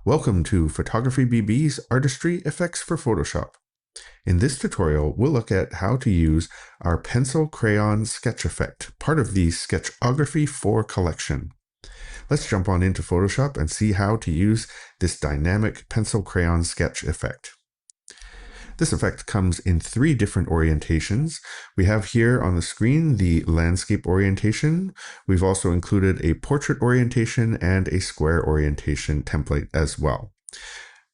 Welcome to Photography BB's Artistry Effects for Photoshop. In this tutorial, we'll look at how to use our pencil crayon sketch effect, part of the Sketchography4 collection. Let's jump on into Photoshop and see how to use this dynamic pencil crayon sketch effect. This effect comes in 3 different orientations. We have here on the screen the landscape orientation. We've also included a portrait orientation and a square orientation template as well.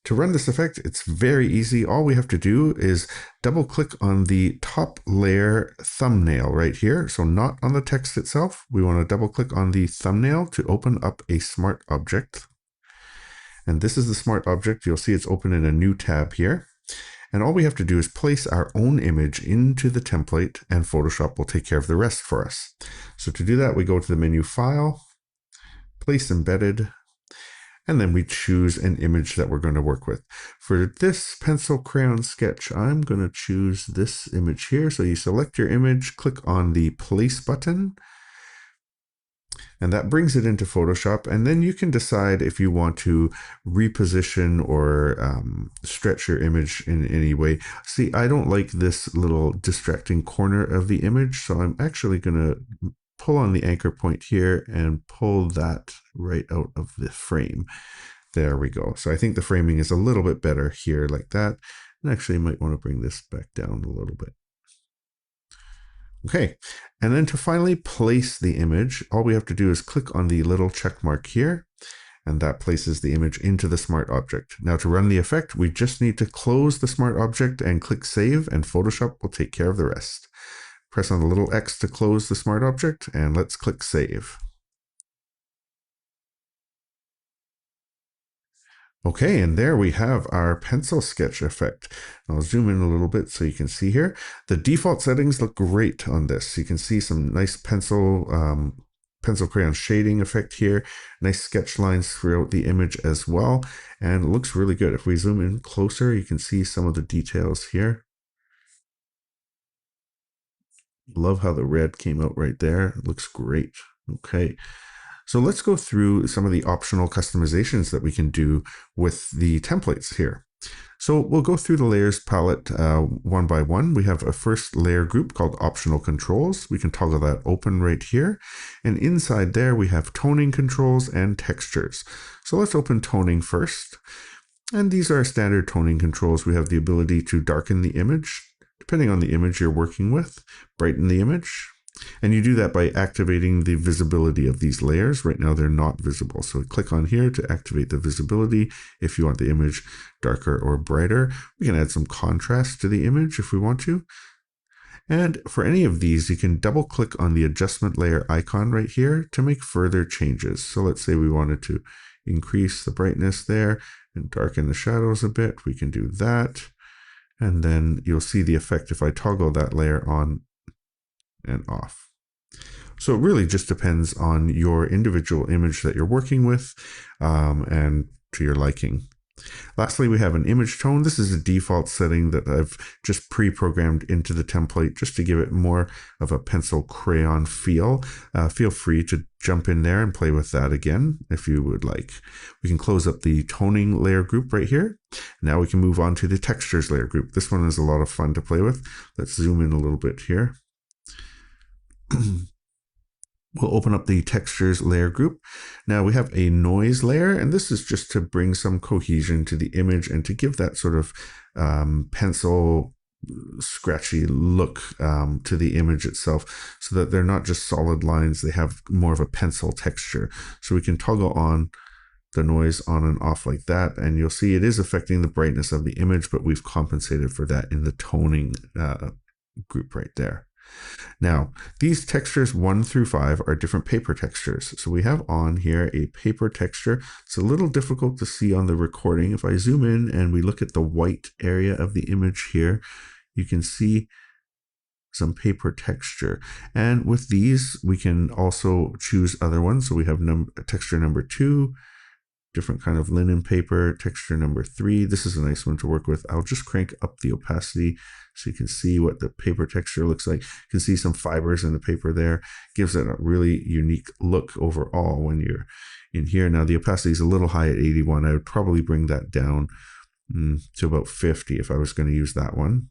To run this effect, it's very easy. All we have to do is double click on the top layer thumbnail right here. So not on the text itself. We want to double click on the thumbnail to open up a smart object. And this is the smart object. You'll see it's open in a new tab here. And all we have to do is place our own image into the template and Photoshop will take care of the rest for us. So to do that, we go to the menu File, Place Embedded, and then we choose an image that we're going to work with. For this pencil crayon sketch, I'm going to choose this image here. So you select your image, click on the Place button, and that brings it into Photoshop. And then you can decide if you want to reposition or stretch your image in any way. See, I don't like this little distracting corner of the image, so I'm actually going to pull on the anchor point here and pull that right out of the frame. There we go. So I think the framing is a little bit better here like that. And actually you might want to bring this back down a little bit. Okay, and then to finally place the image, all we have to do is click on the little check mark here, and that places the image into the smart object. Now to run the effect, we just need to close the smart object and click Save, and Photoshop will take care of the rest. Press on the little X to close the smart object, and let's click Save. Okay, and there we have our pencil sketch effect. I'll zoom in a little bit so you can see here. The default settings look great on this. You can see some nice pencil crayon shading effect here, nice sketch lines throughout the image as well, and it looks really good. If we zoom in closer, you can see some of the details here. Love how the red came out right there. It looks great. Okay. So let's go through some of the optional customizations that we can do with the templates here. So we'll go through the layers palette one by one. We have a first layer group called optional controls. We can toggle that open right here. And inside there, we have toning controls and textures. So let's open toning first. And these are standard toning controls. We have the ability to darken the image, depending on the image you're working with, brighten the image. And you do that by activating the visibility of these layers. Right now they're not visible. So click on here to activate the visibility if you want the image darker or brighter. We can add some contrast to the image if we want to. And for any of these, you can double click on the adjustment layer icon right here to make further changes. So let's say we wanted to increase the brightness there and darken the shadows a bit. We can do that. And then you'll see the effect if I toggle that layer on and off. So it really just depends on your individual image that you're working with and to your liking. Lastly, we have an image tone. This is a default setting that I've just pre-programmed into the template just to give it more of a pencil crayon feel. Feel free to jump in there and play with that again if you would like. We can close up the toning layer group right here. Now we can move on to the textures layer group. This one is a lot of fun to play with. Let's zoom in a little bit here. We'll open up the textures layer group. Now we have a noise layer, and this is just to bring some cohesion to the image and to give that sort of pencil scratchy look to the image itself, so that they're not just solid lines, they have more of a pencil texture. So we can toggle on the noise on and off like that, and you'll see it is affecting the brightness of the image, but we've compensated for that in the toning group right there. Now, these textures 1 through 5 are different paper textures. So we have on here a paper texture. It's a little difficult to see on the recording. If I zoom in and we look at the white area of the image here, you can see some paper texture. And with these, we can also choose other ones. So we have texture number 2, different kind of linen paper, texture number 3. This is a nice one to work with. I'll just crank up the opacity so you can see what the paper texture looks like. You can see some fibers in the paper there. Gives it a really unique look overall when you're in here. Now the opacity is a little high at 81. I would probably bring that down to about 50 if I was going to use that one.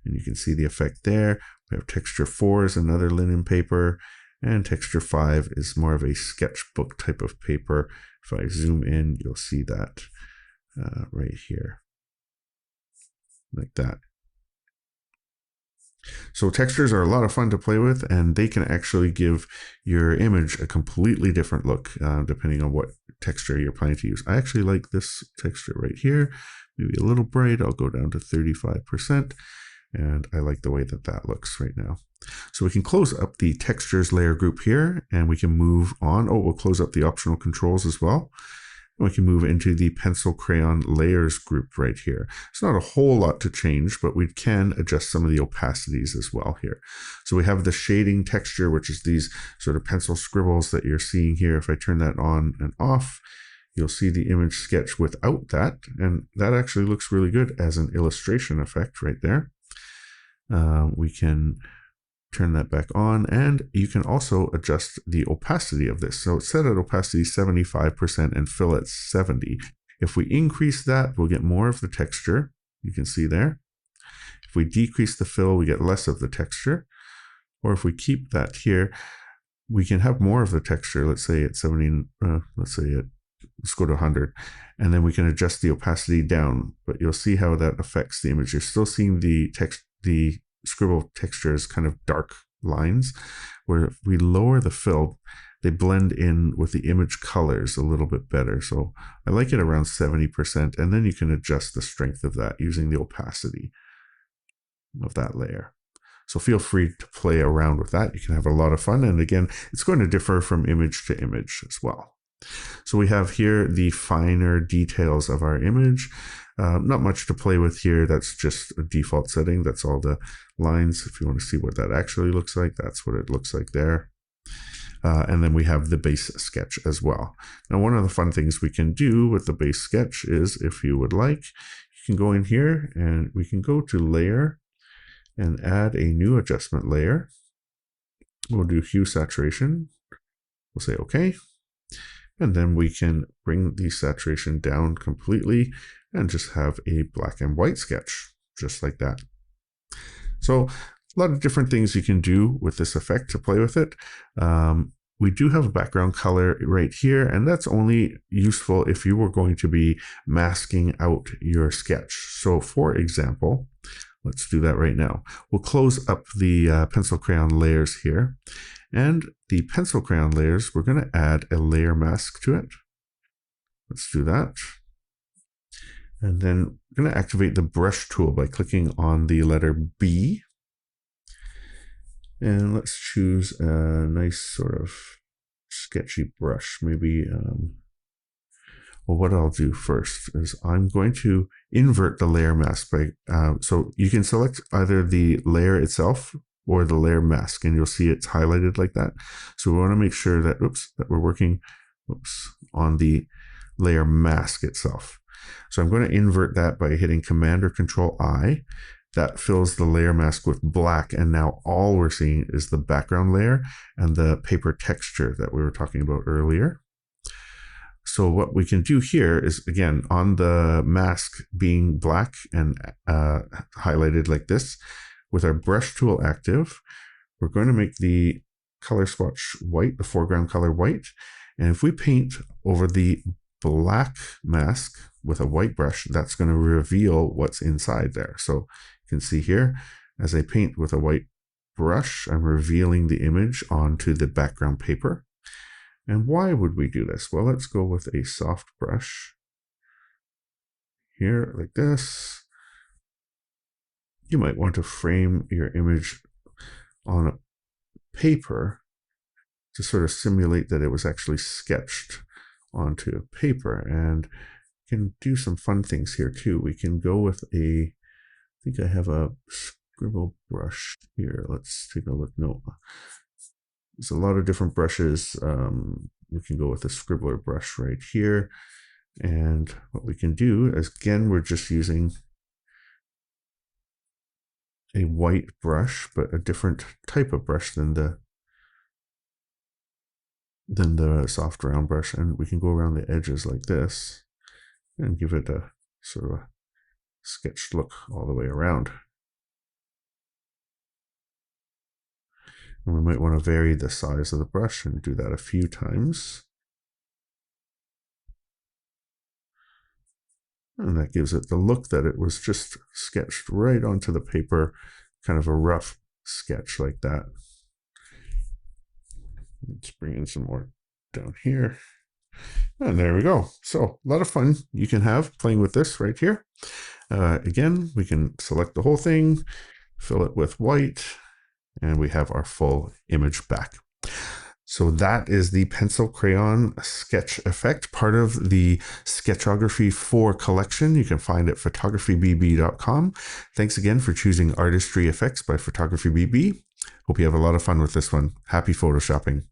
And you can see the effect there. We have texture 4 is another linen paper, and texture 5 is more of a sketchbook type of paper. If I zoom in, you'll see that right here, like that. So textures are a lot of fun to play with, and they can actually give your image a completely different look depending on what texture you're planning to use. I actually like this texture right here, maybe a little bright. I'll go down to 35%, and I like the way that that looks right now. So we can close up the textures layer group here, and we can move on. Oh, we'll close up the optional controls as well. We can move into the pencil crayon layers group right here. It's not a whole lot to change, but we can adjust some of the opacities as well here. So we have the shading texture, which is these sort of pencil scribbles that you're seeing here. If I turn that on and off, you'll see the image sketch without that, and that actually looks really good as an illustration effect right there. We can turn that back on, and you can also adjust the opacity of this. So it's set at opacity 75% and fill at 70. If we increase that, we'll get more of the texture. You can see there. If we decrease the fill, we get less of the texture. Or if we keep that here, we can have more of the texture. Let's say at 70, let's go to 100, and then we can adjust the opacity down. But you'll see how that affects the image. You're still seeing the scribble texture is kind of dark lines, where if we lower the fill, they blend in with the image colors a little bit better. So I like it around 70%, and then you can adjust the strength of that using the opacity of that layer. So feel free to play around with that. You can have a lot of fun, and again, it's going to differ from image to image as well. So we have here the finer details of our image. Not much to play with here. That's just a default setting. That's all the lines. If you want to see what that actually looks like, that's what it looks like there. And then we have the base sketch as well. Now, one of the fun things we can do with the base sketch is, if you would like, you can go in here and we can go to layer and add a new adjustment layer. We'll do hue saturation. We'll say OK. And then we can bring the saturation down completely and just have a black and white sketch, just like that. So a lot of different things you can do with this effect to play with it. We do have a background color right here, and that's only useful if you were going to be masking out your sketch. So for example, let's do that right now. We'll close up the pencil crayon layers here. And the pencil crayon layers, we're going to add a layer mask to it. Let's do that. And then we're going to activate the brush tool by clicking on the letter B. And let's choose a nice sort of sketchy brush. Maybe, well, what I'll do first is I'm going to invert the layer mask by, so you can select either the layer itself or the layer mask, and you'll see it's highlighted like that. So we want to make sure that, that we're working, on the layer mask itself. So I'm going to invert that by hitting Command or Control I. That fills the layer mask with black, and now all we're seeing is the background layer and the paper texture that we were talking about earlier. So what we can do here is, again, on the mask being black and highlighted like this, with our brush tool active, we're going to make the color swatch white, the foreground color white. And if we paint over the black mask with a white brush, that's going to reveal what's inside there. So you can see here, as I paint with a white brush, I'm revealing the image onto the background paper. And why would we do this? Well, let's go with a soft brush here like this. You might want to frame your image on a paper to sort of simulate that it was actually sketched onto paper. And you can do some fun things here too. We can go with I think I have a scribble brush here. Let's take a look. No, there's a lot of different brushes. we can go with a scribbler brush right here. And what we can do is, again, we're just using a white brush, but a different type of brush than the soft round brush. And we can go around the edges like this and give it a sort of a sketched look all the way around. And we might want to vary the size of the brush and do that a few times. And that gives it the look that it was just sketched right onto the paper, kind of a rough sketch like that. Let's bring in some more down here. And there we go. So a lot of fun you can have playing with this right here. Again, we can select the whole thing, fill it with white, and we have our full image back. So that is the pencil crayon sketch effect, part of the Sketchography4 collection. You can find it at photographybb.com. Thanks again for choosing Artistry Effects by Photography BB. Hope you have a lot of fun with this one. Happy photoshopping.